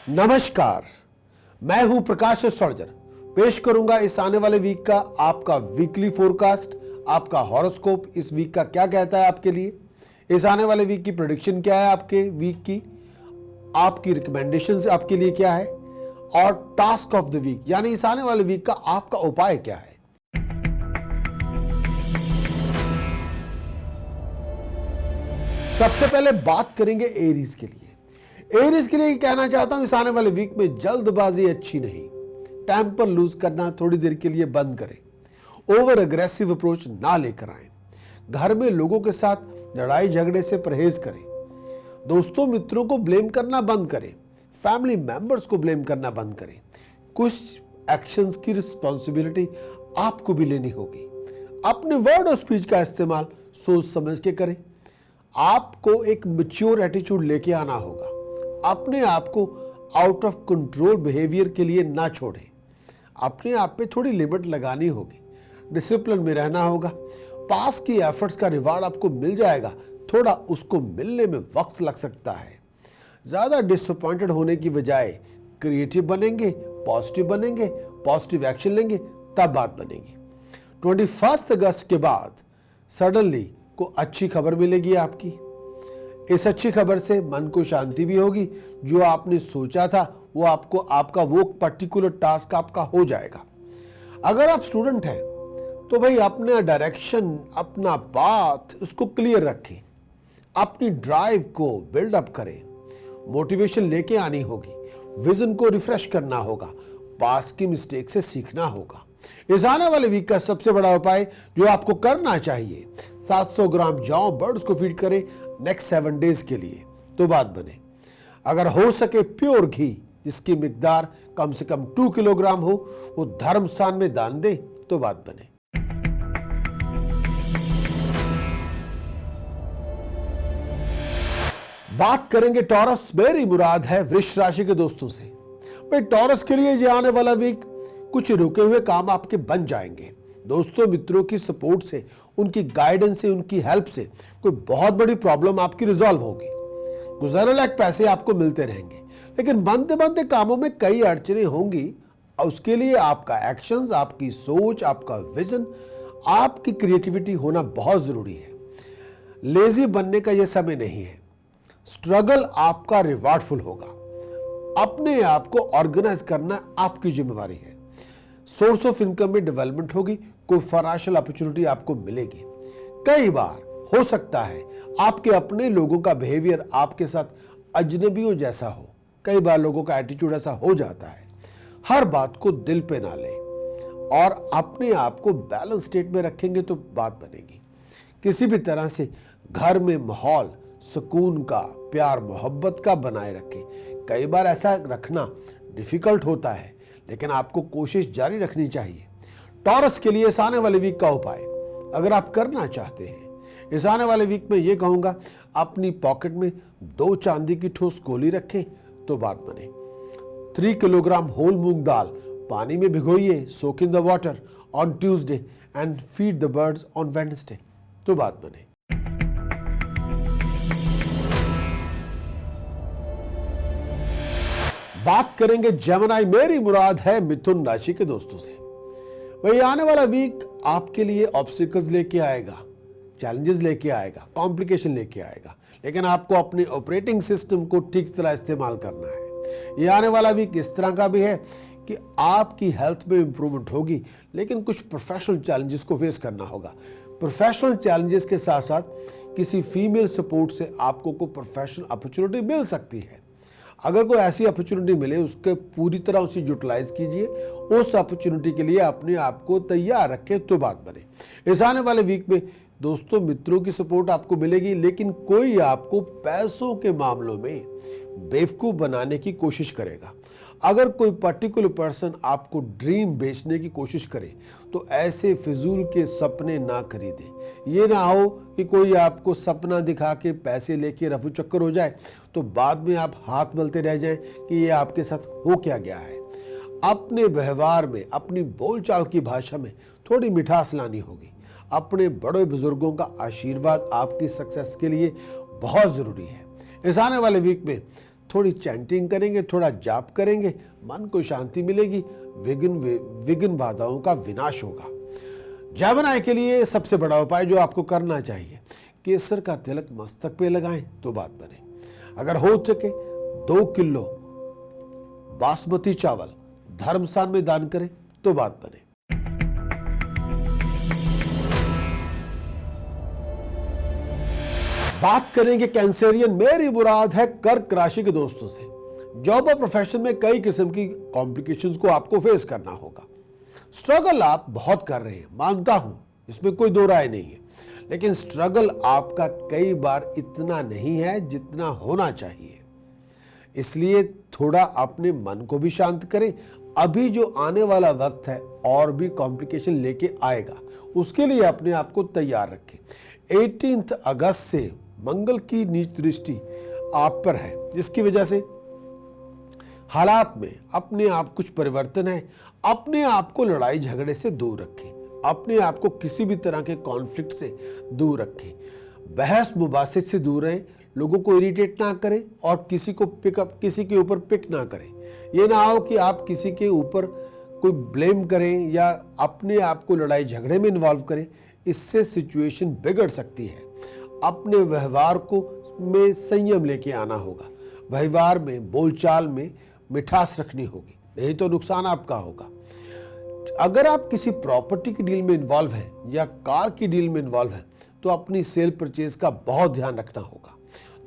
नमस्कार, मैं हूं प्रकाश सौरजर। पेश करूंगा इस आने वाले वीक का आपका वीकली फोरकास्ट, आपका हॉरोस्कोप इस वीक का क्या कहता है आपके लिए, इस आने वाले वीक की प्रेडिक्शन क्या है आपके वीक की, आपकी रिकमेंडेशंस आपके लिए क्या है और टास्क ऑफ द वीक यानी इस आने वाले वीक का आपका उपाय क्या है। सबसे पहले बात करेंगे एरीज के लिए। एरीज के लिए कहना चाहता हूं इस आने वाले वीक में जल्दबाजी अच्छी नहीं, टेम्पर लूज करना थोड़ी देर के लिए बंद करें, ओवर अग्रेसिव अप्रोच ना लेकर आए, घर में लोगों के साथ लड़ाई झगड़े से परहेज करें, दोस्तों मित्रों को ब्लेम करना बंद करें, फैमिली मेंबर्स को ब्लेम करना बंद करें। कुछ एक्शंस की रिस्पॉन्सिबिलिटी आपको भी लेनी होगी। अपने वर्ड और स्पीच का इस्तेमाल सोच समझ के करें। आपको एक मैच्योर एटीट्यूड लेके आना होगा। अपने आप को आउट ऑफ कंट्रोल बिहेवियर के लिए ना छोड़ें। अपने आप पे थोड़ी लिमिट लगानी होगी, डिसिप्लिन में रहना होगा। पास की एफर्ट्स का रिवार्ड आपको मिल जाएगा, थोड़ा उसको मिलने में वक्त लग सकता है। ज़्यादा डिसअपॉइंटेड होने की बजाय क्रिएटिव बनेंगे, पॉजिटिव एक्शन लेंगे, तब बात बनेगी। 21 अगस्त के बाद सडनली को अच्छी खबर मिलेगी आपकी। इस अच्छी खबर से मन को शांति भी होगी। जो आपने सोचा था वो आपका वो पर्टिकुलर टास्क आपका हो जाएगा। अगर आप स्टूडेंट हैं तो भाई अपना डायरेक्शन, अपना पाथ उसको क्लियर रखें, अपनी ड्राइव को बिल्डअप करें, मोटिवेशन लेके आनी होगी, विजन को रिफ्रेश करना होगा, पास की मिस्टेक से सीखना होगा। इस आने वाले वीक का सबसे बड़ा उपाय जो आपको करना चाहिए, 700 ग्राम जौ बर्ड्स को फीड करें नेक्स्ट 7 डेज के लिए, तो बात बने। अगर हो सके प्योर घी जिसकी मिकदार कम से कम 2 किलोग्राम हो, वो धर्म स्थान में दान दे, तो बात बने। बात करेंगे टॉरस। मेरी मुराद है वृष राशि के दोस्तों से। भाई टॉरस के लिए ये आने वाला वीक कुछ रुके हुए काम आपके बन जाएंगे। दोस्तों मित्रों की सपोर्ट से, उनकी गाइडेंस से, उनकी हेल्प से कोई बहुत बड़ी प्रॉब्लम आपकी रिजॉल्व होगी। गुजारे लायक पैसे आपको मिलते रहेंगे, लेकिन बनते बनते कामों में कई अड़चने होंगी। उसके लिए आपका एक्शंस, आपकी सोच, आपका विजन, आपकी क्रिएटिविटी होना बहुत जरूरी है। लेजी बनने का यह समय नहीं है। स्ट्रगल आपका रिवार्डफुल होगा। अपने आप को ऑर्गेनाइज करना आपकी जिम्मेवारी है। सोर्स ऑफ इनकम में डेवलपमेंट होगी, कोई फाइनेंशियल अपॉर्चुनिटी आपको मिलेगी। कई बार हो सकता है आपके अपने लोगों का बिहेवियर आपके साथ अजनबियों जैसा हो। कई बार लोगों का एटीट्यूड ऐसा हो जाता है। हर बात को दिल पे ना लें और अपने आप को बैलेंस स्टेट में रखेंगे तो बात बनेगी। किसी भी तरह से घर में माहौल सुकून का, प्यार मोहब्बत का बनाए रखें। कई बार ऐसा रखना डिफिकल्ट होता है, लेकिन आपको कोशिश जारी रखनी चाहिए। टॉरस के लिए इस आने वाले वीक का उपाय अगर आप करना चाहते हैं, इस आने वाले वीक में ये कहूंगा, अपनी पॉकेट में 2 चांदी की ठोस गोली रखें तो बात बने। 3 किलोग्राम होल मूंग दाल पानी में भिगोइए, soak in the water on Tuesday and feed the birds on Wednesday, तो बात बने। बात करेंगे जेमिनी। मेरी मुराद है मिथुन राशि के दोस्तों से। वही आने वाला वीक आपके लिए ऑब्स्टिकल्स लेके आएगा, चैलेंजेस लेके आएगा, कॉम्प्लिकेशन लेके आएगा, लेकिन आपको अपने ऑपरेटिंग सिस्टम को ठीक तरह इस्तेमाल करना है। ये आने वाला वीक इस तरह का भी है कि आपकी हेल्थ में इंप्रूवमेंट होगी, लेकिन कुछ प्रोफेशनल चैलेंजेस को फेस करना होगा। प्रोफेशनल चैलेंजेस के साथ साथ किसी फीमेल सपोर्ट से आपको कोई प्रोफेशनल अपॉर्चुनिटी मिल सकती है। अगर कोई ऐसी अपॉर्चुनिटी मिले, उसके पूरी तरह उसे यूटिलाइज कीजिए। उस अपॉर्चुनिटी के लिए अपने आप को तैयार रखें तो बात बने। इस आने वाले वीक में दोस्तों मित्रों की सपोर्ट आपको मिलेगी, लेकिन कोई आपको पैसों के मामलों में बेवकूफ बनाने की कोशिश करेगा। अगर कोई पर्टिकुलर पर्सन आपको ड्रीम बेचने की कोशिश करे तो ऐसे फिजूल के सपने ना खरीदें। ये ना हो कि कोई आपको सपना दिखा के पैसे लेके रफू चक्कर हो जाए तो बाद में आप हाथ मलते रह जाएं कि ये आपके साथ हो क्या गया है। अपने व्यवहार में, अपनी बोलचाल की भाषा में थोड़ी मिठास लानी होगी। अपने बड़े बुजुर्गों का आशीर्वाद आपकी सक्सेस के लिए बहुत जरूरी है। इस आने वाले वीक में थोड़ी चैंटिंग करेंगे, थोड़ा जाप करेंगे, मन को शांति मिलेगी, विघ्न बाधाओं का विनाश होगा। जैमिनी के लिए सबसे बड़ा उपाय जो आपको करना चाहिए, केसर का तिलक मस्तक पे लगाएं तो बात बने। अगर हो सके 2 किलो बासमती चावल धर्मस्थान में दान करें तो बात बने। बात करेंगे कैंसेरियन, मेरी मुराद है कर्क राशि के दोस्तों से। जॉब और प्रोफेशन में कई किस्म की कॉम्प्लिकेशंस को आपको फेस करना होगा। स्ट्रगल आप बहुत कर रहे हैं, मानता हूं, इसमें कोई दो राय नहीं है, लेकिन स्ट्रगल आपका कई बार इतना नहीं है जितना होना चाहिए। इसलिए थोड़ा अपने मन को भी शांत करें। अभी जो आने वाला वक्त है और भी कॉम्प्लिकेशन लेके आएगा, उसके लिए अपने आप को तैयार रखें। 18 अगस्त से मंगल की नीच दृष्टि आप पर है, जिसकी वजह से हालात में अपने आप कुछ परिवर्तन है। अपने आप को लड़ाई झगड़े से दूर रखें, अपने आप को किसी भी तरह के कॉन्फ्लिक्ट से दूर रखें, बहस मुबासित से दूर रहें, लोगों को इरिटेट ना करें और किसी के ऊपर पिक ना करें। ये ना हो कि आप किसी के ऊपर कोई ब्लेम करें या अपने आप को लड़ाई झगड़े में इन्वॉल्व करें, इससे सिचुएशन बिगड़ सकती है। अपने व्यवहार में संयम लेके आना होगा, व्यवहार में, बोलचाल में मिठास रखनी होगी, नहीं तो नुकसान आपका होगा। अगर आप किसी प्रॉपर्टी की डील में इन्वॉल्व हैं या कार की डील में इन्वॉल्व हैं तो अपनी सेल परचेज का बहुत ध्यान रखना होगा।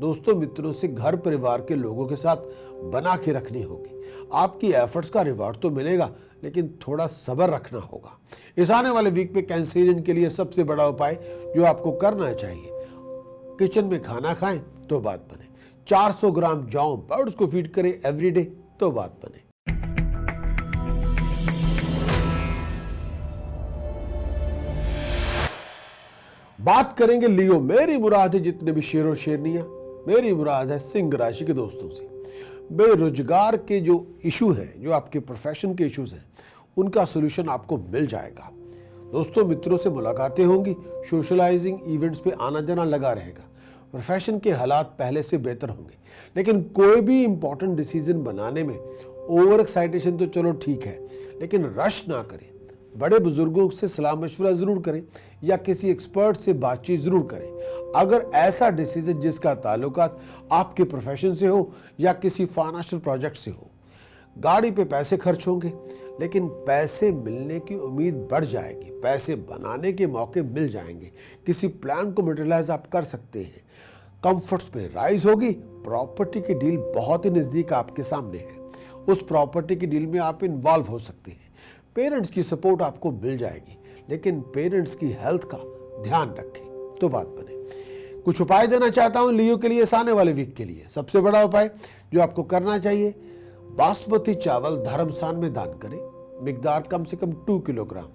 दोस्तों मित्रों से घर परिवार के लोगों के साथ बना के रखनी होगी। आपकी एफर्ट्स का रिवार्ड तो मिलेगा, लेकिन थोड़ा सब्र रखना होगा। इस आने वाले वीक में कैंसेरियन के लिए सबसे बड़ा उपाय जो आपको करना चाहिए, किचन में खाना खाएं तो बात बने। 400 ग्राम जौ बर्ड्स को फीड करें एवरीडे तो बात बने। बात करेंगे लियो, मेरी मुराद है जितने भी शेर और शेरनियां, मेरी मुराद है सिंह राशि के दोस्तों से। बेरोजगार के जो इशू हैं, जो आपके प्रोफेशन के इश्यूज हैं, उनका सोल्यूशन आपको मिल जाएगा। दोस्तों मित्रों से मुलाकातें होंगी, सोशलाइजिंग इवेंट्स पे आना जाना लगा रहेगा। प्रोफेशन के हालात पहले से बेहतर होंगे, लेकिन कोई भी इंपॉर्टेंट डिसीजन बनाने में ओवर एक्साइटेशन तो चलो ठीक है, लेकिन रश ना करें। बड़े बुजुर्गों से सलाह मशवरा जरूर करें या किसी एक्सपर्ट से बातचीत जरूर करें। अगर ऐसा डिसीजन जिसका ताल्लुकात आपके प्रोफेशन से हो या किसी फाइनेंशियल प्रोजेक्ट से हो, गाड़ी पे पैसे खर्च होंगे, लेकिन पैसे मिलने की उम्मीद बढ़ जाएगी, पैसे बनाने के मौके मिल जाएंगे, किसी प्लान को मटेरियलाइज आप कर सकते हैं, कंफर्ट्स पे राइज होगी, प्रॉपर्टी की डील बहुत ही नजदीक आपके सामने है, उस प्रॉपर्टी की डील में आप इन्वॉल्व हो सकते हैं। पेरेंट्स की सपोर्ट आपको मिल जाएगी, लेकिन पेरेंट्स की हेल्थ का ध्यान रखें तो बात बने। कुछ उपाय देना चाहता हूं लियो के लिए इस आने वाले वीक के लिए। सबसे बड़ा उपाय जो आपको करना चाहिए, बासमती चावल धर्मस्थान में दान करें, मिकदार कम से कम 2 किलोग्राम,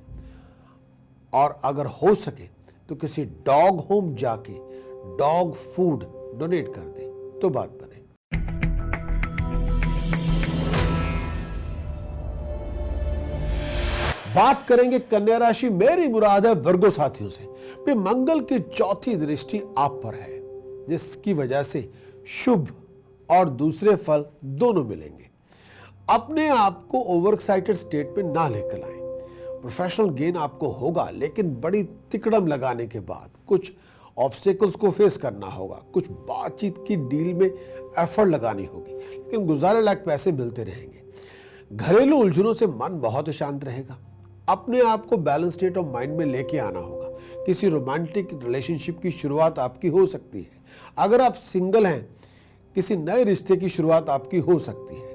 और अगर हो सके तो किसी डॉग होम जाके डॉग फूड डोनेट कर दें तो बात बने। बात करेंगे कन्या राशि, मेरी मुराद है वर्गो साथियों से। भी मंगल की चौथी दृष्टि आप पर है, जिसकी वजह से शुभ और दूसरे फल दोनों मिलेंगे। अपने आप को ओवर एक्साइटेड स्टेट में ना लेकर आए। प्रोफेशनल गेन आपको होगा, लेकिन बड़ी तिकड़म लगाने के बाद कुछ ऑब्स्टेकल्स को फेस करना होगा, कुछ बातचीत की डील में एफर्ट लगानी होगी, लेकिन गुजारे लायक पैसे मिलते रहेंगे। घरेलू उलझनों से मन बहुत शांत रहेगा। अपने आप को बैलेंस स्टेट ऑफ माइंड में लेके आना होगा। किसी रोमांटिक रिलेशनशिप की शुरुआत आपकी हो सकती है। अगर आप सिंगल हैं, किसी नए रिश्ते की शुरुआत आपकी हो सकती है।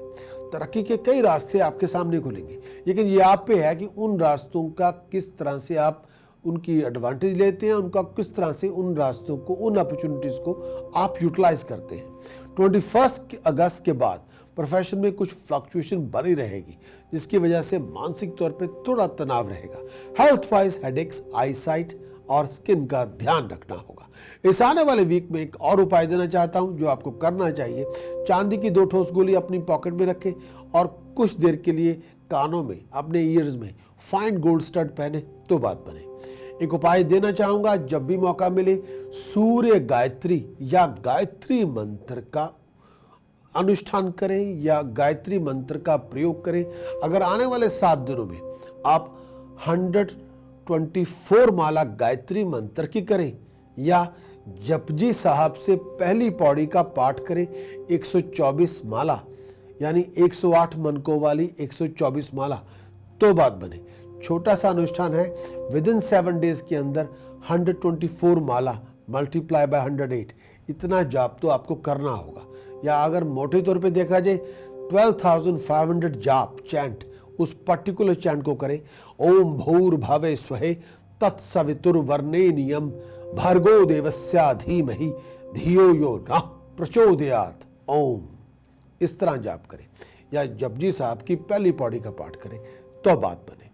तरक्की के कई रास्ते आपके सामने खुलेंगे, लेकिन ये आप पे है कि उन रास्तों का किस तरह से आप उनकी एडवांटेज लेते हैं, उनका किस तरह से उन रास्तों को, उन अपॉर्चुनिटीज को आप यूटिलाइज करते हैं। 21 अगस्त के बाद प्रोफेशन में कुछ फ्लक्चुएशन बनी रहेगी, जिसकी वजह से मानसिक तौर पे थोड़ा तनाव रहेगा। हेल्थ वाइज हेडेक्स, आईसाइट और स्किन का ध्यान रखना होगा। इस आने वाले वीक में एक और उपाय देना चाहता हूं जो आपको करना चाहिए। चांदी की 2 ठोस गोली अपनी पॉकेट में रखें और कुछ देर के लिए कानों में, अपने ईयर्स में फाइन गोल्ड स्टड पहने तो बात बने। एक उपाय देना चाहूंगा, जब भी मौका मिले सूर्य गायत्री या गायत्री मंत्र का अनुष्ठान करें या गायत्री मंत्र का प्रयोग करें। अगर आने वाले 7 दिनों में आप 124 माला गायत्री मंत्र की करें या जपजी साहब से पहली पौड़ी का पाठ करें, 124 माला यानी 108 मनकों वाली 124 माला, तो बात बने। छोटा सा अनुष्ठान है, विद इन 7 डेज के अंदर 124 माला मल्टीप्लाई बाय 108, इतना जाप तो आपको करना होगा। या अगर मोटे तौर पे देखा जाए 12,500 जाप चैंट, उस पर्टिकुलर चैंट को करें। ओम भूर्भुवः स्वः तत्सवितुर्वरेण्यं भर्गो देवस्य धीमहि धियो यो नः प्रचोदयात् ओम, इस तरह जाप करें या जपजी साहब की पहली पौड़ी का पाठ करें, तो बात बने।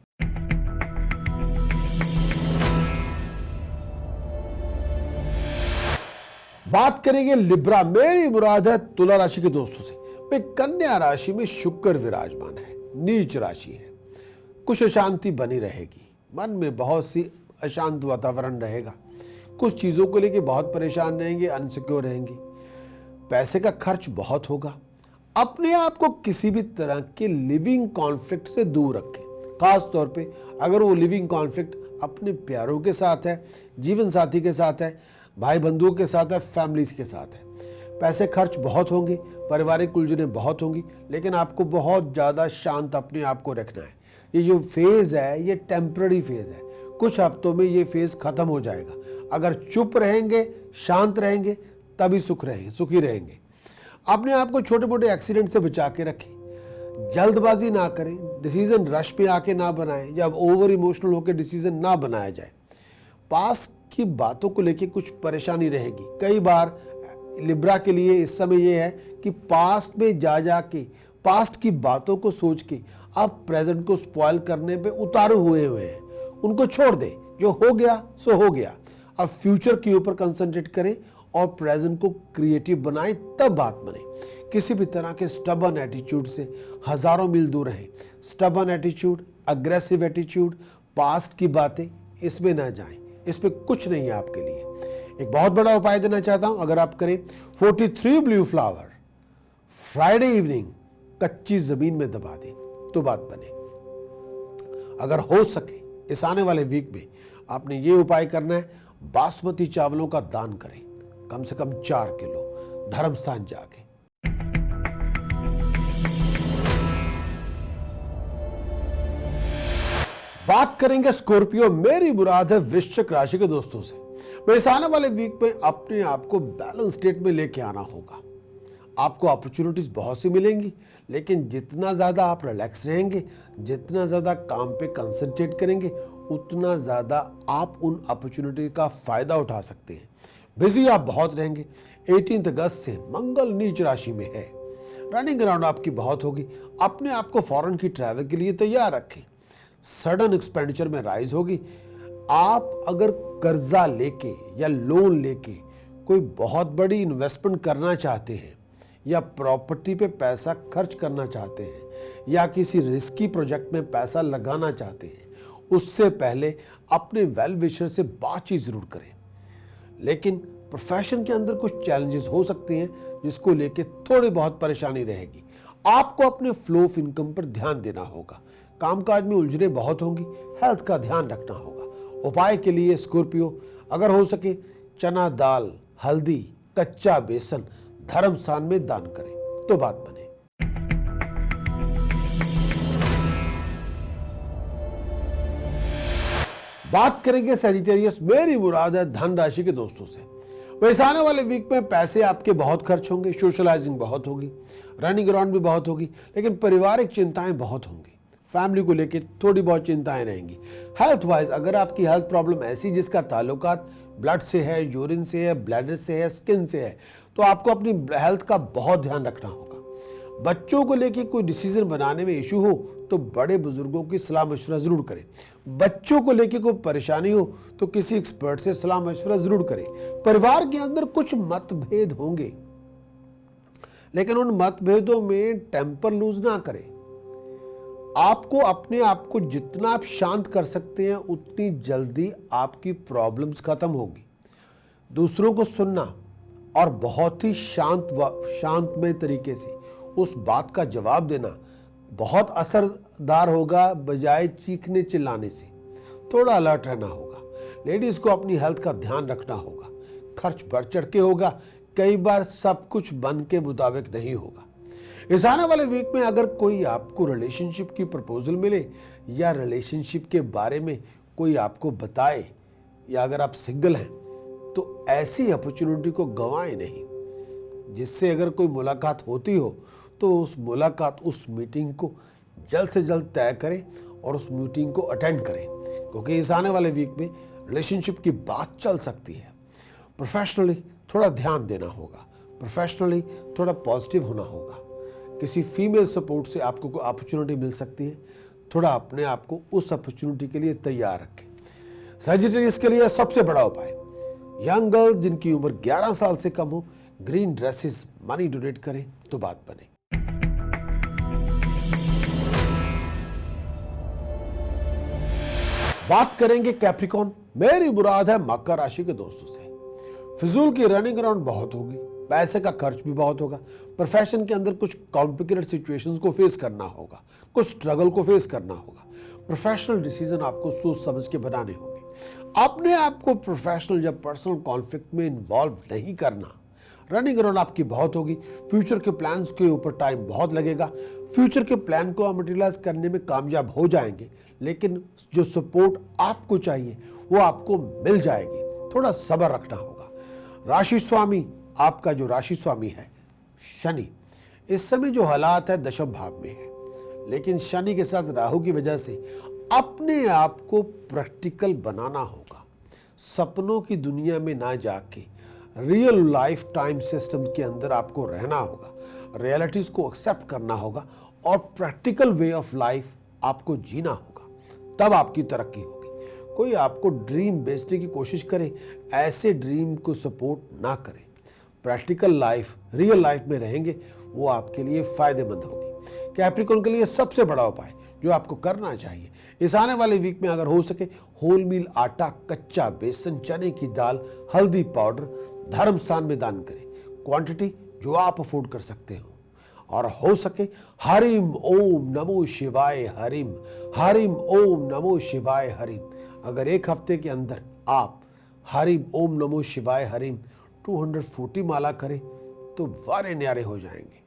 बात करेंगे लिब्रा, मेरी मुराद है तुला राशि के दोस्तों से। भाई कन्या राशि में शुक्र विराजमान है, नीच राशि है, कुछ अशांति बनी रहेगी, मन में बहुत सी अशांत वातावरण रहेगा, कुछ चीजों को लेकर बहुत परेशान रहेंगे, अनसिक्योर रहेंगे, पैसे का खर्च बहुत होगा। अपने आप को किसी भी तरह के लिविंग कॉन्फ्लिक्ट से दूर रखें, खास तौर पे अगर वो लिविंग कॉन्फ्लिक्ट अपने प्यारों के साथ है, जीवन साथी के साथ है, भाई बंधुओं के साथ है, फैमिलीज के साथ है। पैसे खर्च बहुत होंगे, पारिवारिक उलझनें बहुत होंगी, लेकिन आपको बहुत ज़्यादा शांत अपने आप को रखना है। ये जो फेज़ है ये टेम्पररी फेज़ है, कुछ हफ्तों में ये फेज़ ख़त्म हो जाएगा। अगर चुप रहेंगे, शांत रहेंगे, तभी सुखी रहेंगे। अपने आप को छोटे मोटे एक्सीडेंट से बचा के रखें, जल्दबाजी ना करें, डिसीजन रश पे आके ना बनाएं, जब ओवर इमोशनल होकर डिसीजन ना बनाया जाए। पास की बातों को लेके कुछ परेशानी रहेगी। कई बार लिब्रा के लिए इस समय यह है कि पास्ट में जा के पास्ट की बातों को सोच के आप प्रेजेंट को स्पॉइल करने पे उतारू हुए हैं, उनको छोड़ दें, जो हो गया सो हो गया। अब फ्यूचर के ऊपर कंसंट्रेट करें और प्रेजेंट को क्रिएटिव बनाएं, तब बात बने। किसी भी तरह के स्टबर्न एटीट्यूड से हजारों मील दूर रहें। Stubborn attitude, aggressive attitude, past की बातें, इसमें ना जाएं, इस पे कुछ नहीं है आपके लिए। एक बहुत बड़ा उपाय देना चाहता हूं, अगर आप करें 43 ब्लू फ्लावर फ्राइडे इवनिंग कच्ची जमीन में दबा दें, तो बात बने। अगर हो सके इस आने वाले वीक में आपने ये उपाय करना है, बासमती चावलों का दान करें, कम से कम 4 किलो, धर्म स्थान जाके। बात करेंगे स्कॉर्पियो, मेरी मुराद है वृश्चिक राशि के दोस्तों से। वैसे आने वाले वीक में अपने आप को बैलेंस स्टेट में लेके आना होगा। आपको अपॉर्चुनिटीज बहुत सी मिलेंगी, लेकिन जितना ज्यादा आप रिलैक्स रहेंगे, जितना ज्यादा काम पे कंसंट्रेट करेंगे, उतना ज्यादा आप उन अपॉर्चुनिटी का फायदा उठा सकते हैं। बिजी आप बहुत रहेंगे। 18 अगस्त से मंगल नीच राशि में है, रनिंग अराउंड आपकी बहुत होगी। अपने आप को फॉरेन की ट्रैवल के लिए तैयार रखें। सडन एक्सपेंडिचर में राइज होगी। आप अगर कर्जा लेके या लोन लेके कोई बहुत बड़ी इन्वेस्टमेंट करना चाहते हैं या प्रॉपर्टी पे पैसा खर्च करना चाहते हैं या किसी रिस्की प्रोजेक्ट में पैसा लगाना चाहते हैं, उससे पहले अपने वेल विशर से बातचीत जरूर करें। लेकिन प्रोफेशन के अंदर कुछ चैलेंजेस हो सकते हैं, जिसको लेके थोड़ी बहुत परेशानी रहेगी। आपको अपने फ्लो ऑफ इनकम पर ध्यान देना होगा। कामकाज में उलझने बहुत होंगी, हेल्थ का ध्यान रखना होगा। उपाय के लिए स्कॉर्पियो, अगर हो सके चना दाल, हल्दी, कच्चा बेसन धर्म स्थान में दान करें, तो बात बने। बात करेंगे सजिटेरियस, मेरी मुराद है धन राशि के दोस्तों से। वैसे आने वाले वीक में पैसे आपके बहुत खर्च होंगे, सोशलाइजिंग बहुत होगी, रनिंग अराउंड भी बहुत होगी, लेकिन पारिवारिक चिंताएं बहुत होंगी। फैमिली को लेकर थोड़ी बहुत चिंताएं रहेंगी। हेल्थ वाइज अगर आपकी हेल्थ प्रॉब्लम ऐसी जिसका ताल्लुकात ब्लड से है, यूरिन से है, ब्लैडर से है, स्किन से है, तो आपको अपनी हेल्थ का बहुत ध्यान रखना होगा। बच्चों को लेकर कोई डिसीजन बनाने में इशू हो तो बड़े बुजुर्गों की सलाह मशवरा जरूर करें। बच्चों को लेकर कोई परेशानी हो तो किसी एक्सपर्ट से सलाह मशवरा जरूर करें। परिवार के अंदर कुछ मतभेद होंगे, लेकिन उन मतभेदों में टेम्पर लूज ना करें। आपको अपने आप को जितना आप शांत कर सकते हैं, उतनी जल्दी आपकी प्रॉब्लम्स खत्म होगी। दूसरों को सुनना, और बहुत ही शांतमय तरीके से उस बात का जवाब देना बहुत असरदार होगा, बजाय चीखने चिल्लाने से। थोड़ा अलर्ट रहना होगा। लेडीज को अपनी हेल्थ का ध्यान रखना होगा। खर्च बढ़ चढ़ के होगा, कई बार सब कुछ मन के मुताबिक नहीं होगा। इस आने वाले वीक में अगर कोई आपको रिलेशनशिप की प्रपोजल मिले या रिलेशनशिप के बारे में कोई आपको बताए, या अगर आप सिंगल हैं तो ऐसी अपॉर्चुनिटी को गंवाएं नहीं। जिससे अगर कोई मुलाकात होती हो तो उस मुलाकात, उस मीटिंग को जल्द से जल्द तय करें और उस मीटिंग को अटेंड करें, क्योंकि इस आने वाले वीक में रिलेशनशिप की बात चल सकती है। प्रोफेशनली थोड़ा ध्यान देना होगा, प्रोफेशनली थोड़ा पॉजिटिव होना होगा। किसी फीमेल सपोर्ट से आपको कोई अपॉर्चुनिटी मिल सकती है, थोड़ा अपने आप को उस अपॉर्चुनिटी के लिए तैयार रखें। सजिटेरियस के लिए सबसे बड़ा उपाय, यंग गर्ल्स जिनकी उम्र 11 साल से कम हो, ग्रीन ड्रेसेस मनी डोनेट करें तो बात बने। बात करेंगे कैप्रिकॉर्न। मेरी मुराद है मकर राशि के दोस्तों से। फिजूल की रनिंग अराउंड बहुत होगी, पैसे का खर्च भी बहुत होगा। प्रोफेशन के अंदर कुछ कॉम्प्लिकेटेड सिचुएशंस को फेस करना होगा, कुछ स्ट्रगल को फेस करना होगा। प्रोफेशनल डिसीजन आपको सोच समझ के बनाने होंगे। अपने आप को प्रोफेशनल या पर्सनल कॉन्फ्लिक्ट में इन्वॉल्व नहीं करना। रनिंग अराउंड आपकी बहुत होगी। फ्यूचर के प्लान्स के ऊपर टाइम बहुत लगेगा। फ्यूचर के प्लान को आप मटेरियलाइज करने में कामयाब हो जाएंगे, लेकिन जो सपोर्ट आपको चाहिए वो आपको मिल जाएगी। थोड़ा सब्र रखना होगा। राशि स्वामी, आपका जो राशि स्वामी है शनि, इस समय जो हालात है दशम भाव में है, लेकिन शनि के साथ राहु की वजह से अपने आप को प्रैक्टिकल बनाना होगा। सपनों की दुनिया में ना जाके रियल लाइफ टाइम सिस्टम के अंदर आपको रहना होगा। रियलिटीज को एक्सेप्ट करना होगा और प्रैक्टिकल वे ऑफ लाइफ आपको जीना होगा, तब आपकी तरक्की होगी। कोई आपको ड्रीम बेचने की कोशिश करे, ऐसे ड्रीम को सपोर्ट ना करें। प्रैक्टिकल लाइफ, रियल लाइफ में रहेंगे, वो आपके लिए फायदेमंद होगी। कैप्रिकॉर्न के लिए सबसे बड़ा उपाय जो आपको करना चाहिए इस आने वाले वीक में, अगर हो सके होल मील आटा, कच्चा बेसन, चने की दाल, हल्दी पाउडर धर्म स्थान में दान करें, क्वांटिटी जो आप अफोर्ड कर सकते हो। और हो सके हरिम ओम नमो शिवाय हरिम, हरिम ओम नमो शिवाय हरिम। अगर एक हफ्ते के अंदर आप हरिम ओम नमो शिवाय हरिम 240 माला करें तो वारे न्यारे हो जाएंगे।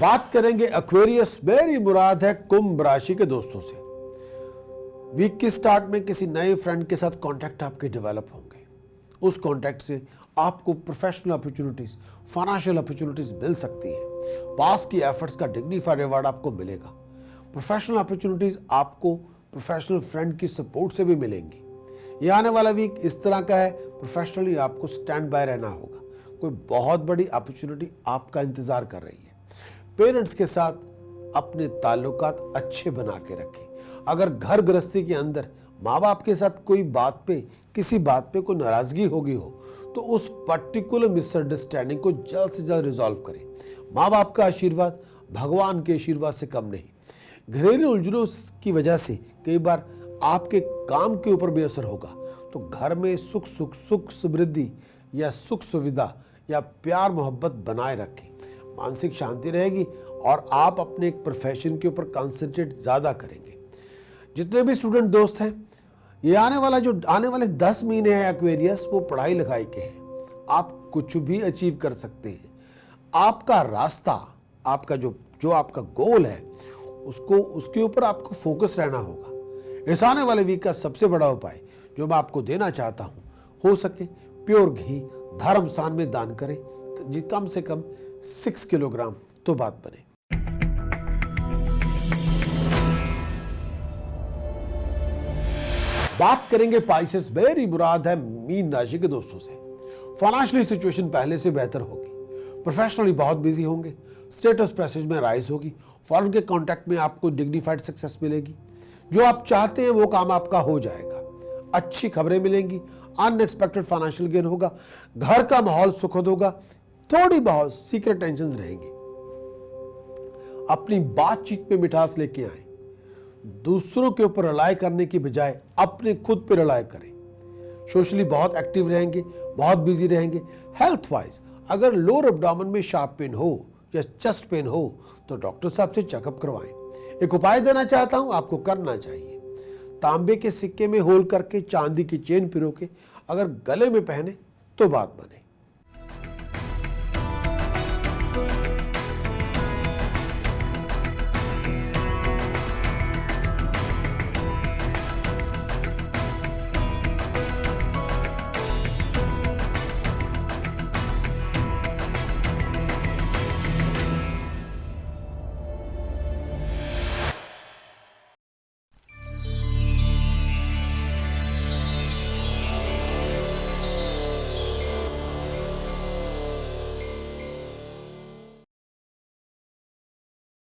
बात करेंगे एक्वेरियस। मेरी मुराद है कुंभ राशि के दोस्तों से। वीक के स्टार्ट में किसी नए फ्रेंड के साथ कांटेक्ट आपके डेवलप होंगे। उस कांटेक्ट से आपको प्रोफेशनल अपॉर्चुनिटीज, फाइनेंशियल अपॉर्चुनिटीज मिल सकती हैं। पास की एफर्ट्स का डिग्निफाइड रिवार्ड आपको मिलेगा। प्रोफेशनल अपॉर्चुनिटीज आपको प्रोफेशनल फ्रेंड की सपोर्ट से भी मिलेंगी। ये आने वाला वीक इस तरह का है, प्रोफेशनली आपको स्टैंड बाय रहना होगा। कोई बहुत बड़ी अपॉर्चुनिटी आपका इंतजार कर रही है। पेरेंट्स के साथ अपने ताल्लुकात अच्छे बना के रखें। अगर घर गृहस्थी के अंदर माँ बाप के साथ कोई बात पे, किसी बात पे कोई नाराजगी होगी हो तो उस पर्टिकुलर मिसअंडरस्टैंडिंग को जल्द से जल्द रिजॉल्व करें। माँ बाप का आशीर्वाद भगवान के आशीर्वाद से कम नहीं। घरेलू उलझनों की वजह से कई बार आपके काम के ऊपर भी असर होगा, तो घर में सुख समृद्धि या सुख सुविधा या प्यार मोहब्बत बनाए रखें। मानसिक शांति रहेगी और आप अपने एक प्रोफेशन के ऊपर कंसंट्रेट ज़्यादा करेंगे। जितने भी स्टूडेंट दोस्त हैं, ये आने वाले 10 महीने हैं एक्वेरियस, वो पढ़ाई लिखाई के हैं। आप कुछ भी अचीव कर सकते हैं। आपका रास्ता, आपका जो आपका गोल है, उसके ऊपर आपको फोकस रहना होगा। इस आने वाले वीक का सबसे बड़ा उपाय जो मैं आपको देना चाहता हूँ, हो सके प्योर घी धर्म स्थान में दान करें, कम से कम 6 किलोग्राम, तो बात बने। बात करेंगे पाइसेस। मेरी मुराद है मीन राशि के दोस्तों से। फाइनेंशियली सिचुएशन पहले से बेहतर होगी। प्रोफेशनली बहुत बिजी होंगे। स्टेटस प्रेस्टीज में राइज होगी। फॉरेन के कांटेक्ट में आपको डिग्निफाइड सक्सेस मिलेगी। जो आप चाहते हैं वो काम आपका हो जाएगा। अच्छी खबरें मिलेंगी। अनएक्सपेक्टेड फाइनेंशियल गेन होगा। घर का माहौल सुखद होगा। थोड़ी बहुत सीक्रेट टेंशंस रहेंगी। अपनी बातचीत में मिठास लेके आए। दूसरों के ऊपर रिलाय करने की बजाय अपने खुद पे रिलाय करें। सोशली बहुत एक्टिव रहेंगे, बहुत बिजी रहेंगे। हेल्थ वाइज अगर लोअर एब्डोमेन में शार्प पेन हो या चेस्ट पेन हो तो डॉक्टर साहब से चेकअप करवाएं। एक उपाय देना चाहता हूं, आपको करना चाहिए। तांबे के सिक्के में होल करके चांदी की चेन पिरो के अगर गले में पहने तो बात बने।